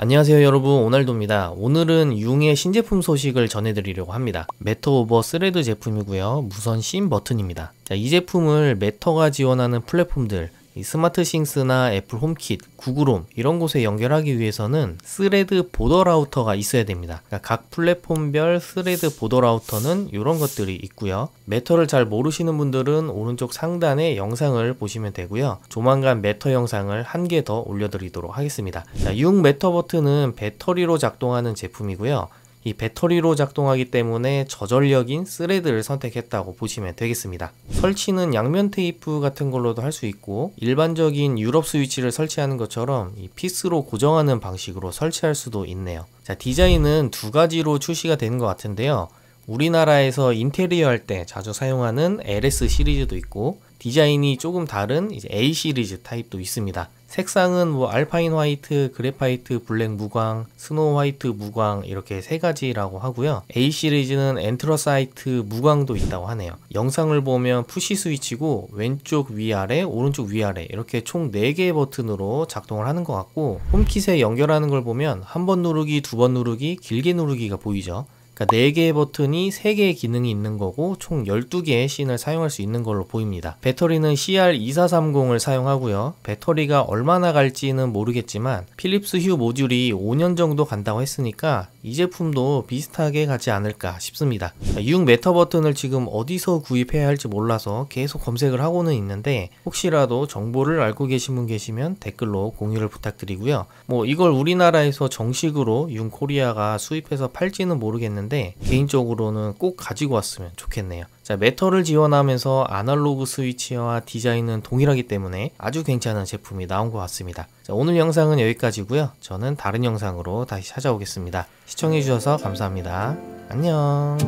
안녕하세요 여러분, 오날도입니다. 오늘은 융의 신제품 소식을 전해드리려고 합니다. 매터 오버 스레드 제품이고요. 무선 심 버튼입니다. 이 제품을 매터가 지원하는 플랫폼들, 스마트 싱스나 애플 홈킷, 구글홈 이런 곳에 연결하기 위해서는 스레드 보더 라우터가 있어야 됩니다. 그러니까 각 플랫폼별 스레드 보더 라우터는 이런 것들이 있고요. 매터를 잘 모르시는 분들은 오른쪽 상단에 영상을 보시면 되고요. 조만간 매터 영상을 한 개 더 올려드리도록 하겠습니다. 융 매터 버튼은 배터리로 작동하는 제품이고요. 이 배터리로 작동하기 때문에 저전력인 스레드를 선택했다고 보시면 되겠습니다. 설치는 양면 테이프 같은 걸로도 할 수 있고, 일반적인 유럽 스위치를 설치하는 것처럼 이 피스로 고정하는 방식으로 설치할 수도 있네요. 디자인은 두 가지로 출시가 되는 것 같은데요. 우리나라에서 인테리어 할 때 자주 사용하는 LS 시리즈도 있고, 디자인이 조금 다른 이제 A 시리즈 타입도 있습니다. 색상은 알파인 화이트, 그래파이트, 블랙 무광, 스노우 화이트 무광 이렇게 세 가지라고 하고요. A 시리즈는 엔트러사이트 무광도 있다고 하네요. 영상을 보면 푸시 스위치고 왼쪽 위아래, 오른쪽 위아래 이렇게 총 4개의 버튼으로 작동을 하는 것 같고, 홈킷에 연결하는 걸 보면 한 번 누르기, 두 번 누르기, 길게 누르기가 보이죠. 4개의 버튼이 3개의 기능이 있는 거고 총 12개의 씬을 사용할 수 있는 걸로 보입니다. 배터리는 CR2430을 사용하고요. 배터리가 얼마나 갈지는 모르겠지만 필립스 휴 모듈이 5년 정도 간다고 했으니까 이 제품도 비슷하게 가지 않을까 싶습니다. 융 매터 버튼을 지금 어디서 구입해야 할지 몰라서 계속 검색을 하고는 있는데, 혹시라도 정보를 알고 계신 분 계시면 댓글로 공유를 부탁드리고요. 이걸 우리나라에서 정식으로 융 코리아가 수입해서 팔지는 모르겠는데 개인적으로는 꼭 가지고 왔으면 좋겠네요. 매터를 지원하면서 아날로그 스위치와 디자인은 동일하기 때문에 아주 괜찮은 제품이 나온 것 같습니다. 오늘 영상은 여기까지고요. 저는 다른 영상으로 다시 찾아오겠습니다. 시청해주셔서 감사합니다. 안녕.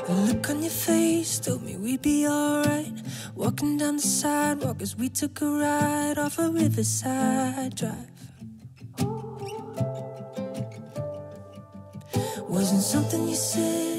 The look on your face told me we'd be alright. Walking down the sidewalk as we took a ride off a riverside drive. Wasn't something you said